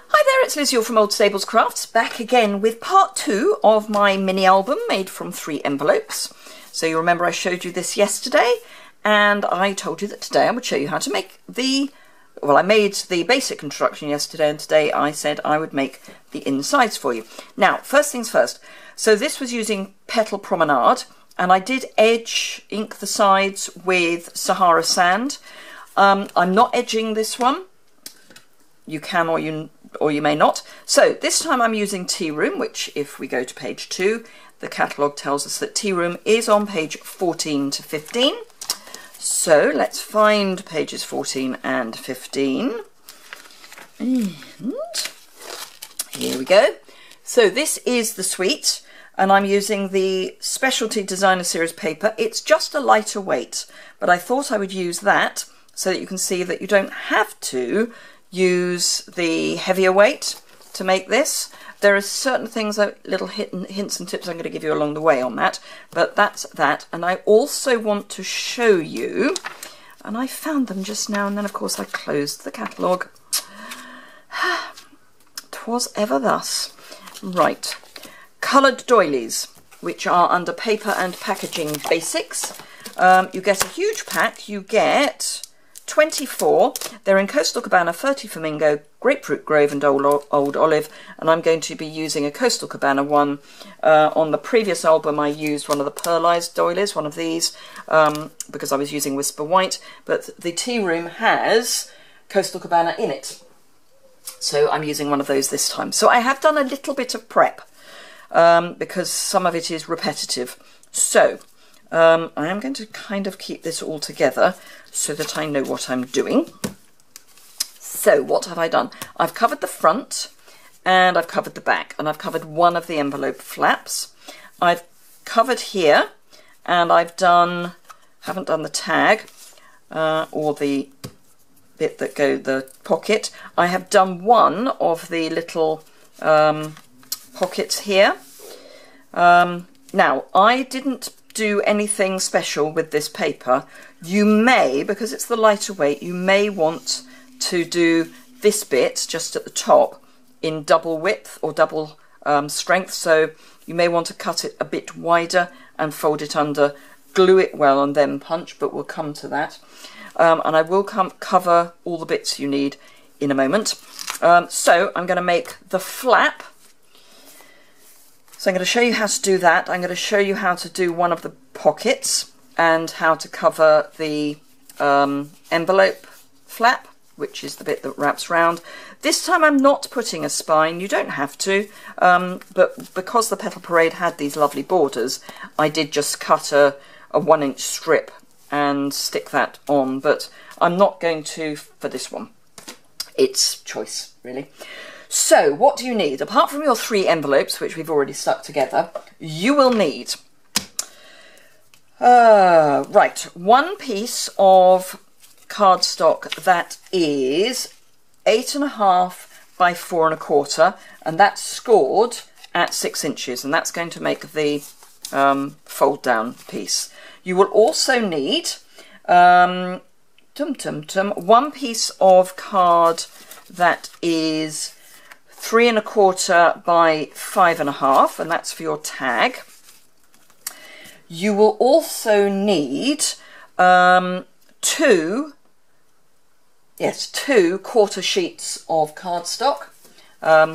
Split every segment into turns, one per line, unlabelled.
Hi there, it's Liz Yuille from Old Stables Crafts, back again with part 2 of my mini album made from 3 envelopes. So you remember I showed you this yesterday, and I told you that today I would show you how to make the, well, I made the basic construction yesterday, and today I said I would make the insides for you. Now, first things first, so this was using Petal Promenade, and I did ink the sides with Sahara Sand. I'm not edging this one. You can or you may not. So this time I'm using Tea Room, which if we go to page 2, the catalogue tells us that Tea Room is on page 14 to 15. So let's find pages 14 and 15. And here we go. So this is the suite, and I'm using the Specialty Designer Series paper. It's just a lighter weight, but I thought I would use that so that you can see that you don't have to use the heavier weight to make this. There are certain things, little hints and tips I'm going to give you along the way on that, but that's that. And I also want to show you, and I found them just now, and then of course I closed the catalogue. 'Twas ever thus. Right, coloured doilies, which are under Paper and Packaging Basics. You get a huge pack. You get 24. They're in Coastal Cabana, 30 Flamingo, Grapefruit Grove and Old Olive, and I'm going to be using a Coastal Cabana one. On the previous album I used one of the pearlized doilies, one of these, because I was using Whisper White, but the Tea Room has Coastal Cabana in it, so I'm using one of those this time. So I have done a little bit of prep, because some of it is repetitive. So I am going to kind of keep this all together so that I know what I'm doing. So what have I done? I've covered the front and I've covered the back, and I've covered one of the envelope flaps. I've covered here, and haven't done the tag or the bit that the pocket. I have done one of the little pockets here. Now, I didn't do anything special with this paper. You may, because it's the lighter weight, you may want to do this bit just at the top in double width or double strength, so you may want to cut it a bit wider and fold it under, glue it well and then punch, but we'll come to that. And I will cover all the bits you need in a moment. So I'm going to make the flap. So I'm going to show you how to do that. I'm going to show you how to do one of the pockets and how to cover the envelope flap, which is the bit that wraps round. This time I'm not putting a spine. You don't have to, but because the Petal Parade had these lovely borders, I did just cut a 1-inch strip and stick that on, but I'm not going to for this one. It's choice, really. So what do you need? Apart from your 3 envelopes, which we've already stuck together, you will need, right, 1 piece of cardstock that is 8.5 by 4 1/4, and that's scored at 6 inches, and that's going to make the fold down piece. You will also need 1 piece of card that is 3 1/4 by 5 1/2, and that's for your tag. You will also need 2 quarter sheets of cardstock.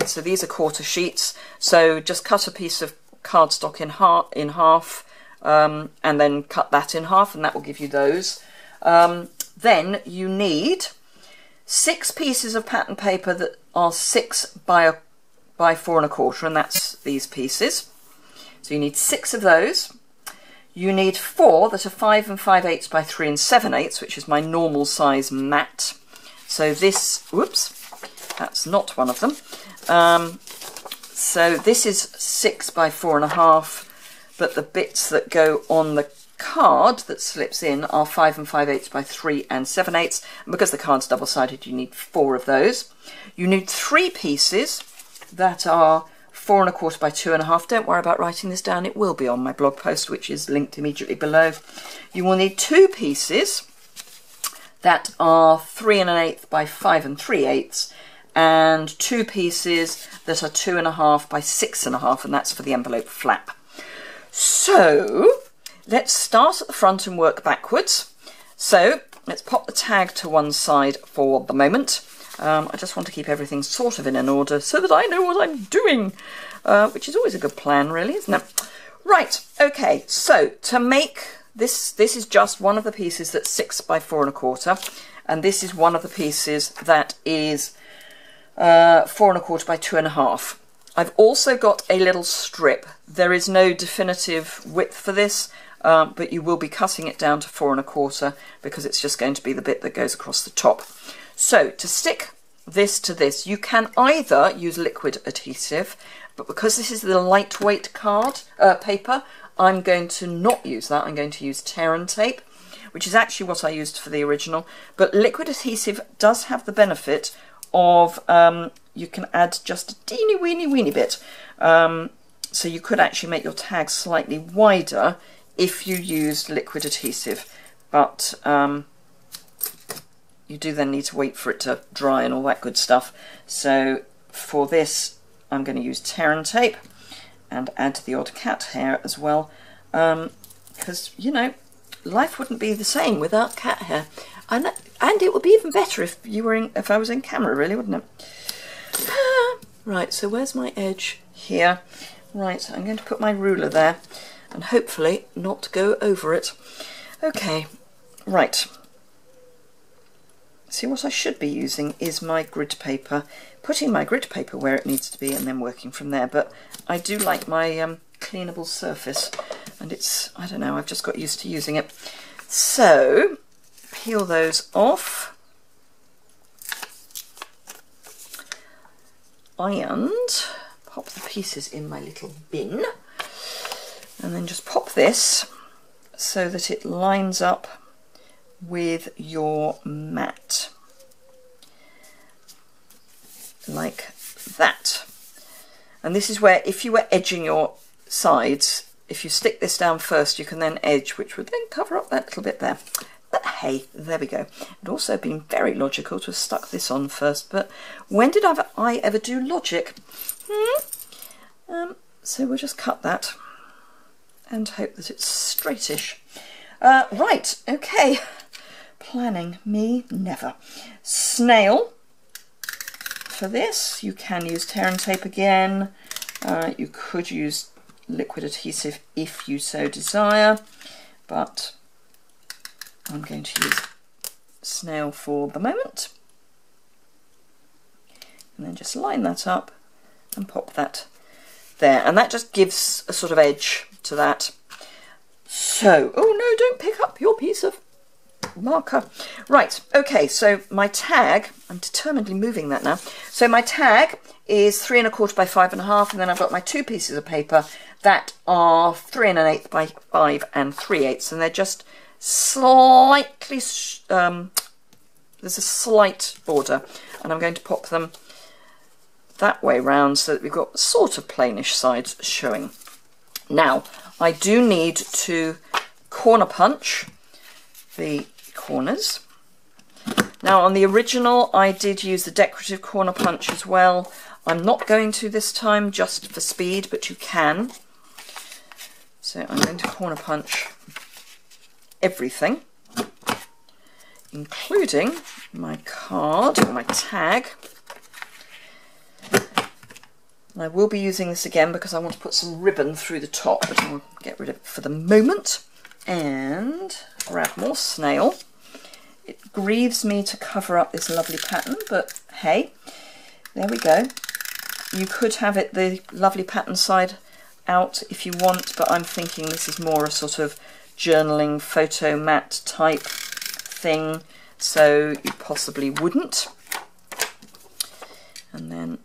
So these are quarter sheets. So just cut a piece of cardstock in half, and then cut that in half, and that will give you those. Then you need 6 pieces of pattern paper that are 6 by 4 1/4, and that's these pieces. So you need 6 of those. You need 4 that are 5 5/8 by 3 7/8, which is my normal size mat. So this, whoops, that's not one of them. So this is 6 by 4 1/2, but the bits that go on the card that slips in are 5 5/8 by 3 7/8, and because the card's double-sided you need 4 of those. You need 3 pieces that are 4 1/4 by 2 1/2. Don't worry about writing this down, it will be on my blog post, which is linked immediately below. You will need 2 pieces that are 3 1/8 by 5 3/8, and 2 pieces that are 2.5 by 6.5, and that's for the envelope flap. So let's start at the front and work backwards. So let's pop the tag to one side for the moment. I just want to keep everything sort of in an order so that I know what I'm doing, which is always a good plan, really, isn't it? Right, okay, so to make this, this is just one of the pieces that's 6 by 4.25, and this is one of the pieces that is 4.25 by 2.5. I've also got a little strip. There is no definitive width for this, but you will be cutting it down to 4.25 because it's just going to be the bit that goes across the top. So to stick this to this, you can either use liquid adhesive, but because this is the lightweight paper, I'm going to not use that. I'm going to use tear and tape, which is actually what I used for the original. But liquid adhesive does have the benefit of you can add just a teeny weeny bit. So you could actually make your tag slightly wider if you used liquid adhesive, but you do then need to wait for it to dry and all that good stuff. So for this, I'm going to use tear and tape and add the odd cat hair as well, because, you know, life wouldn't be the same without cat hair. And it would be even better if I was in camera, really, wouldn't it? Right, so where's my edge? Here. Right, I'm going to put my ruler there and hopefully not go over it. Okay, right. See, what I should be using is my grid paper, putting my grid paper where it needs to be and then working from there. But I do like my cleanable surface, and it's, I don't know, I've just got used to using it. So, peel those off. And pop the pieces in my little bin. And then just pop this so that it lines up with your mat, like that. And this is where, if you were edging your sides, if you stick this down first, you can then edge, which would then cover up that little bit there. But hey, there we go. It'd also been very logical to have stuck this on first, but when did I ever do logic? So we'll just cut that and hope that it's straightish. Right, okay. Planning, me, never. Snail. For this, you can use tear and tape again. You could use liquid adhesive if you so desire, but I'm going to use snail for the moment. And then just line that up and pop that there. And that just gives a sort of edge to that. So, oh no, don't pick up your piece of marker. Right, okay, so my tag, I'm determinedly moving that now. So my tag is 3.25 by 5.5, and then I've got my 2 pieces of paper that are 3 1/8 by 5 3/8, and they're just slightly, there's a slight border, and I'm going to pop them that way round so that we've got sort of plainish sides showing. Now, I do need to corner punch the corners. Now, on the original, I did use the decorative corner punch as well. I'm not going to this time just for speed, but you can. So I'm going to corner punch everything, including my card or my tag. And I will be using this again because I want to put some ribbon through the top, but I'll get rid of it for the moment. And grab more snail. It grieves me to cover up this lovely pattern, but hey, there we go. You could have it the lovely pattern side out if you want, but I'm thinking this is more a sort of journaling photo mat type thing, so you possibly wouldn't. And then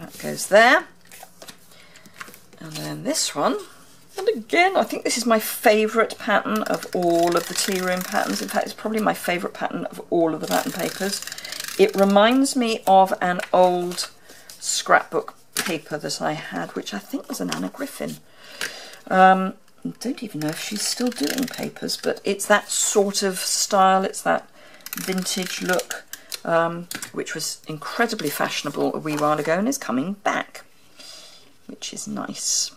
that goes there. And then this one, and again, I think this is my favourite pattern of all of the tea room patterns. In fact, it's probably my favourite pattern of all of the pattern papers. It reminds me of an old scrapbook paper that I had, which I think was an Anna Griffin. don't even know if she's still doing papers, but it's that sort of style. It's that vintage look, which was incredibly fashionable a wee while ago and is coming back, which is nice.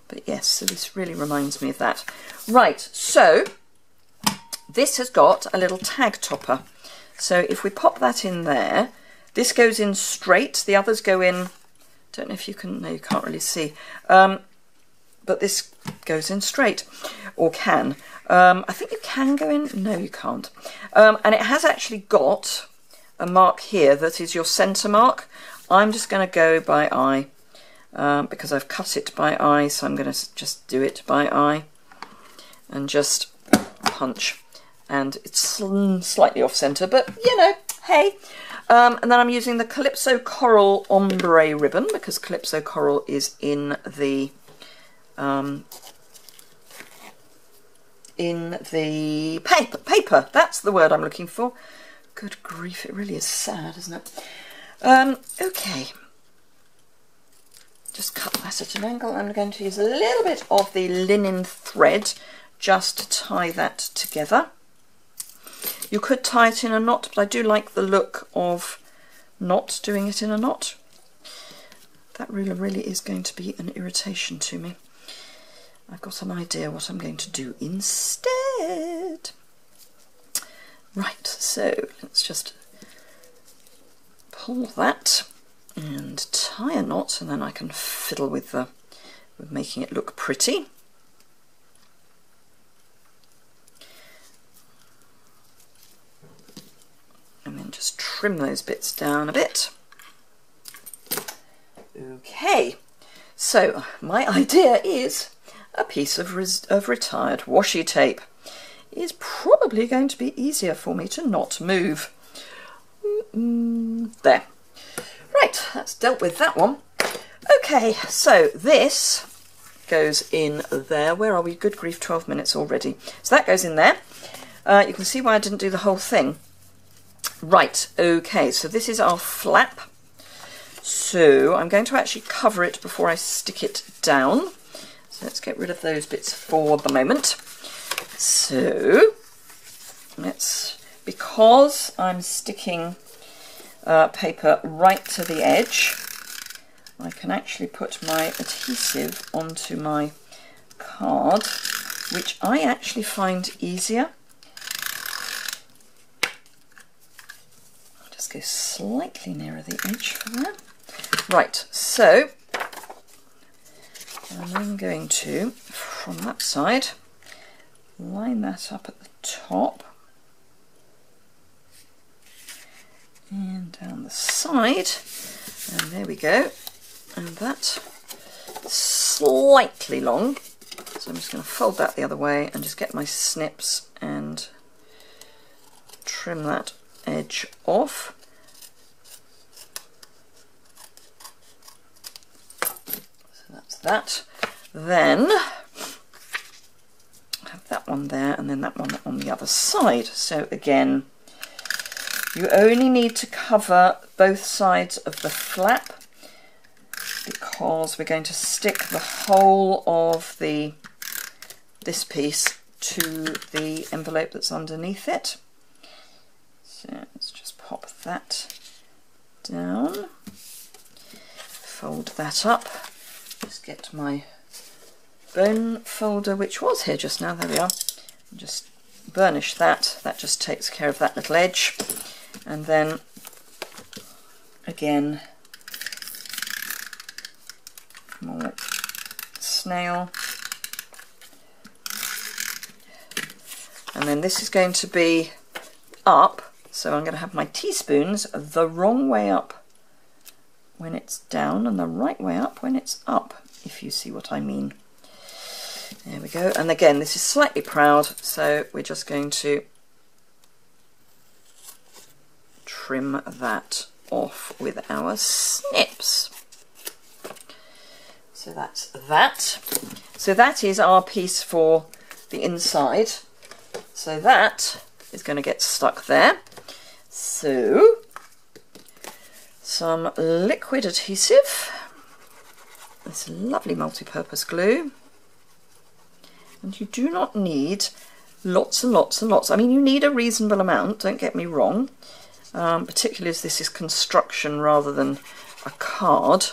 But yes, so this really reminds me of that. Right, so this has got a little tag topper. So if we pop that in there, this goes in straight, the others go in, don't know if you can, no, you can't really see, but this goes in straight, or can. I think you can go in, no you can't. And it has actually got a mark here that is your centre mark. I'm just going to go by eye, because I've cut it by eye, so I'm going to just do it by eye and just punch. And it's slightly off centre, but you know, hey. And then I'm using the Calypso Coral Ombre ribbon, because Calypso Coral is in the paper. That's the word I'm looking for. Good grief, it really is sad, isn't it? Okay. Just cut that at an angle. I'm going to use a little bit of the linen thread just to tie that together. You could tie it in a knot, but I do like the look of not doing it in a knot. That really is going to be an irritation to me. I've got an idea what I'm going to do instead. Right, so let's just pull that and tie a knot, and then I can fiddle with making it look pretty. And then just trim those bits down a bit. Okay, so my idea is a piece of retired washi tape. Is probably going to be easier for me to not move. There. Right, that's dealt with that one. Okay, so this goes in there. Where are we? Good grief, 12 minutes already. So that goes in there. You can see why I didn't do the whole thing. Right, okay, so this is our flap. So I'm going to actually cover it before I stick it down. So let's get rid of those bits for the moment. So because I'm sticking paper right to the edge, I can actually put my adhesive onto my card, which I actually find easier. I'll just go slightly nearer the edge for that. Right, so I'm going to, from that side, line that up at the top and down the side, and there we go. And that's slightly long, so I'm just going to fold that the other way and just get my snips and trim that edge off. So that's that. Then have that one there and then that one on the other side. So again, you only need to cover both sides of the flap, because we're going to stick the whole of this piece to the envelope that's underneath it. So let's just pop that down, fold that up, just get my bone folder, which was here just now, there we are, and just burnish that. That just takes care of that little edge. And then again, more snail, and then this is going to be up, so I'm going to have my teaspoons the wrong way up when it's down and the right way up when it's up, if you see what I mean. There we go. And again, this is slightly proud, so we're just going to trim that off with our snips. So that's that. So that is our piece for the inside. So that is going to get stuck there. So some liquid adhesive, this lovely multi-purpose glue. And you do not need lots and lots and lots. I mean, you need a reasonable amount, don't get me wrong, particularly as this is construction rather than a card,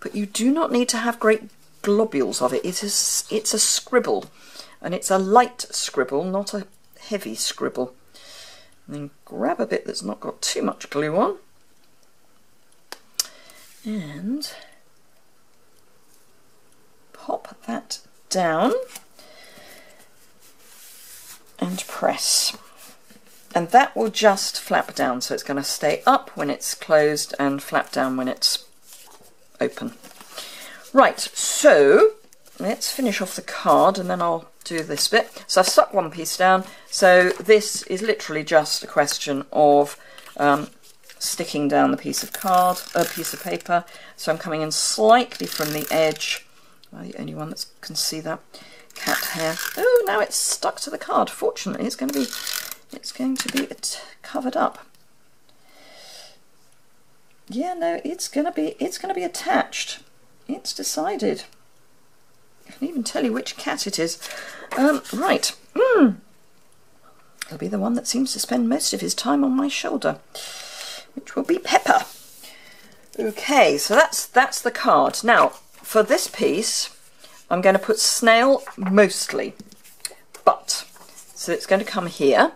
but you do not need to have great globules of it. It's a scribble, and it's a light scribble, not a heavy scribble. And then grab a bit that's not got too much glue on, and pop that down and press, and that will just flap down, so it's going to stay up when it's closed and flap down when it's open. Right, so let's finish off the card and then I'll do this bit. So I've stuck one piece down, so this is literally just a question of sticking down the piece of paper. So I'm coming in slightly from the edge. I'm the only one that can see that. Cat hair. Oh, now it's stuck to the card. Fortunately, it's going to be covered up. Yeah, no, it's going to be attached. It's decided. I can even tell you which cat it is. Right. It'll be the one that seems to spend most of his time on my shoulder, which will be Pepper. Okay, so that's the card. Now, for this piece, I'm going to put snail mostly, but, so it's going to come here.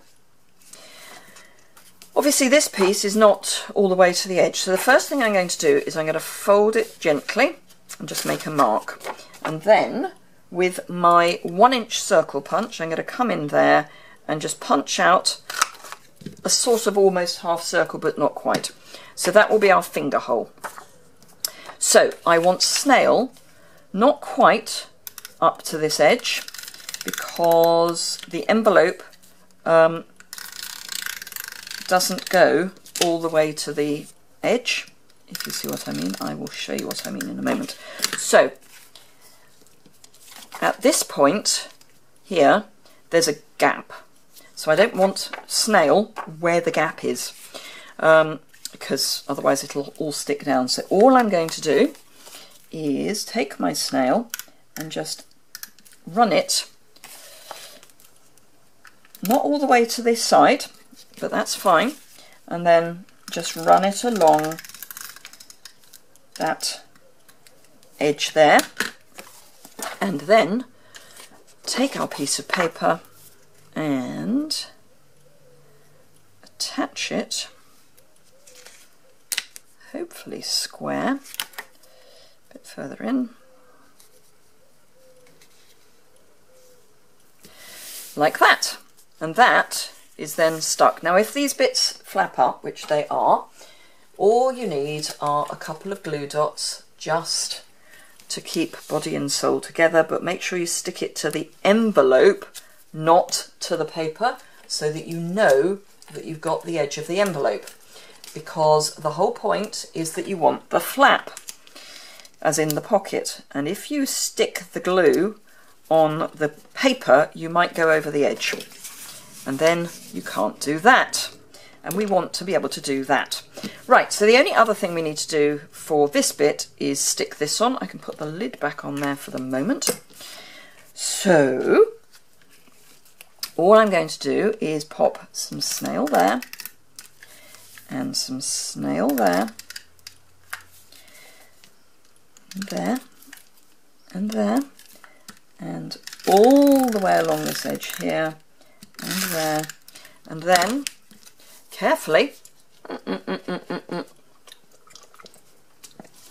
Obviously this piece is not all the way to the edge, so the first thing I'm going to do is I'm going to fold it gently and just make a mark. And then with my 1-inch circle punch, I'm going to come in there and just punch out a sort of almost half circle, but not quite. So that will be our finger hole. So I want snail not quite up to this edge, because the envelope doesn't go all the way to the edge, if you see what I mean. I will show you what I mean in a moment. So at this point here, there's a gap. So I don't want snail where the gap is, because otherwise it'll all stick down. So all I'm going to do is take my snail and just run it, not all the way to this side, but that's fine, and then just run it along that edge there, and then take our piece of paper and attach it, hopefully square, a bit further in, like that, and that is then stuck. Now if these bits flap up, which they are, all you need are a couple of glue dots just to keep body and soul together, but make sure you stick it to the envelope, not to the paper, so that you know that you've got the edge of the envelope, because the whole point is that you want the flap, as in the pocket, and if you stick the glue on the paper, you might go over the edge, and then you can't do that, and we want to be able to do that. Right, so the only other thing we need to do for this bit is stick this on. I can put the lid back on there for the moment. So all I'm going to do is pop some snail there, and some snail there, and there, and there, and all the way along this edge here, and there, and then carefully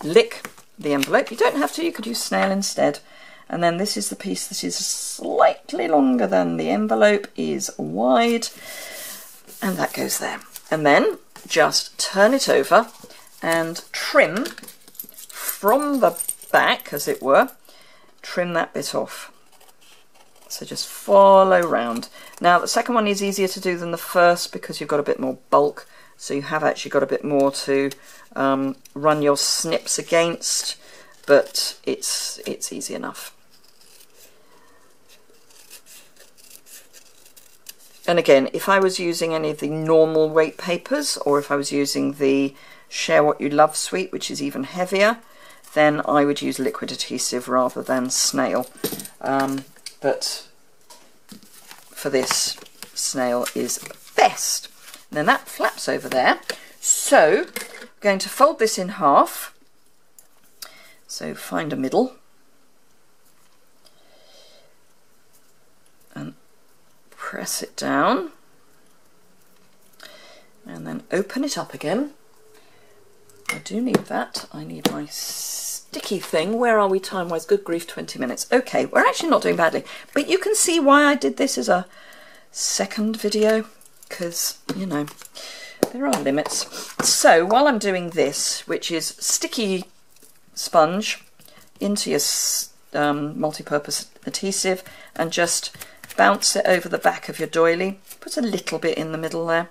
lick the envelope. You don't have to, you could use snail instead. And then this is the piece that is slightly longer than the envelope is wide, and that goes there. And then just turn it over and trim from the back, as it were, trim that bit off. So just follow round. Now the second one is easier to do than the first because you've got a bit more bulk, so you have actually got a bit more to run your snips against, but it's easy enough. And again, if I was using any of the normal weight papers, or if I was using the Share What You Love suite, which is even heavier, then I would use liquid adhesive rather than snail. But for this snail is best. And then that flaps over there. So I'm going to fold this in half. So find a middle. And press it down. And then open it up again. I do need that. I need my sticky thing. Where are we time-wise? Good grief, 20 minutes. Okay, we're actually not doing badly. But you can see why I did this as a second video, because, you know, there are limits. So while I'm doing this, which is sticky sponge into your multi-purpose adhesive, and just bounce it over the back of your doily. Put a little bit in the middle there,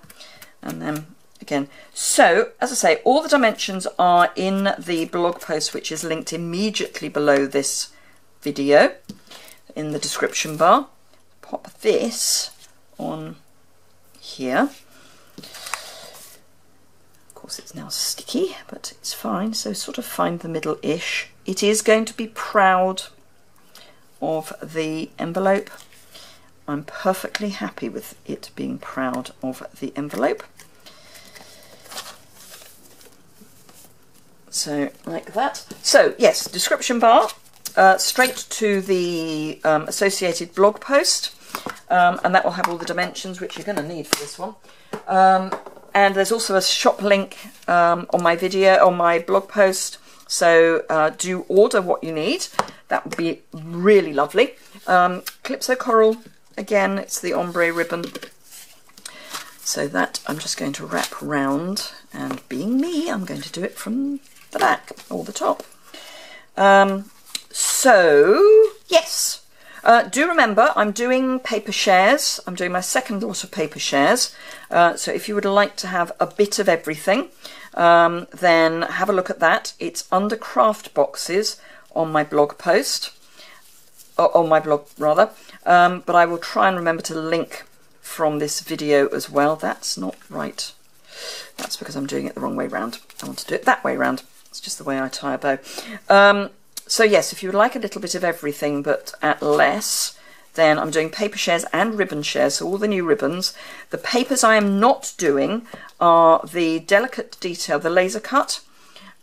and then again. So, as I say, all the dimensions are in the blog post, which is linked immediately below this video in the description bar. Pop this on here. Of course, it's now sticky, but it's fine. So sort of find the middle-ish. It is going to be proud of the envelope. I'm perfectly happy with it being proud of the envelope. So like that. So yes, description bar, straight to the associated blog post, and that will have all the dimensions which you're going to need for this one. And there's also a shop link on my video, on my blog post. So do order what you need. That would be really lovely. Calypso Coral, again, it's the ombre ribbon. So that I'm just going to wrap round, and being me, I'm going to do it from the back or the top. So yes, do remember I'm doing paper shares. I'm doing my second lot of paper shares. So if you would like to have a bit of everything, then have a look at that. It's under craft boxes on my blog post, on my blog rather, but I will try and remember to link from this video as well. That's not right. That's because I'm doing it the wrong way round. I want to do it that way round. It's just the way I tie a bow. So yes, if you would like a little bit of everything but at less, then I'm doing paper shares and ribbon shares, so all the new ribbons. The papers I am not doing are the delicate detail, the laser cut,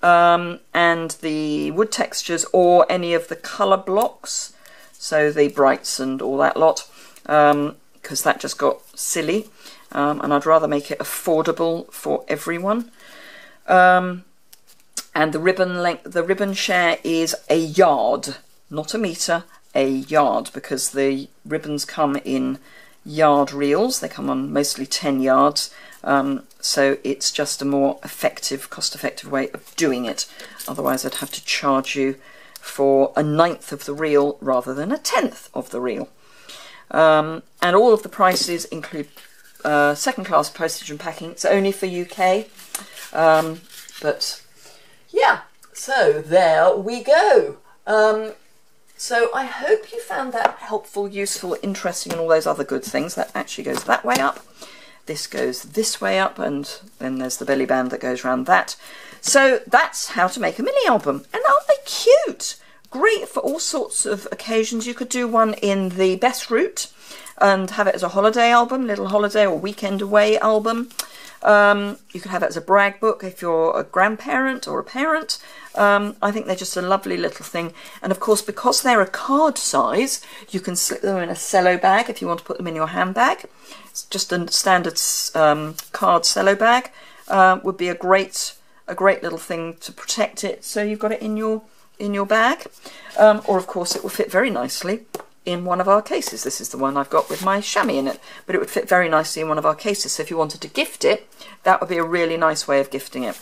and the wood textures, or any of the colour blocks, so the brights and all that lot, because that just got silly, and I'd rather make it affordable for everyone. And the ribbon length, the ribbon share is a yard, not a metre, a yard, because the ribbons come in yard reels. They come on mostly 10 yards, so it's just a more effective, cost-effective way of doing it. Otherwise, I'd have to charge you for 1/9 of the reel rather than 1/10 of the reel. And all of the prices include second-class postage and packing. It's only for UK, but yeah, so there we go. So I hope you found that helpful, useful, interesting, and all those other good things. That actually goes that way up. This goes this way up, and then there's the belly band that goes around that. So that's how to make a mini album. And aren't they cute? Great for all sorts of occasions. You could do one in the best route and have it as a holiday album, little holiday or weekend away album. You could have it as a brag book if you're a grandparent or a parent. I think they're just a lovely little thing. And of course, because they're a card size, you can slip them in a cello bag if you want to put them in your handbag. It's just a standard card cello bag. Would be a great little thing to protect it, so you've got it in your bag. Or of course, it will fit very nicely in one of our cases. This is the one I've got with my chamois in it, but it would fit very nicely in one of our cases. So if you wanted to gift it, that would be a really nice way of gifting it.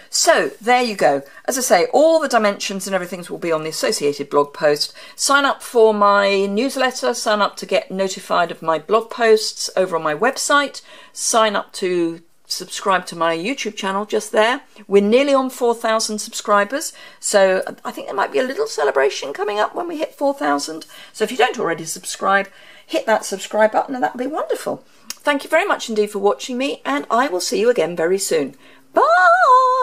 So there you go. As I say, all the dimensions and everything will be on the associated blog post. Sign up for my newsletter, sign up to get notified of my blog posts over on my website, sign up to subscribe to my YouTube channel just there. We're nearly on 4,000 subscribers, so I think there might be a little celebration coming up when we hit 4,000. So if you don't already subscribe, hit that subscribe button and that would be wonderful. Thank you very much indeed for watching me, and I will see you again very soon. Bye!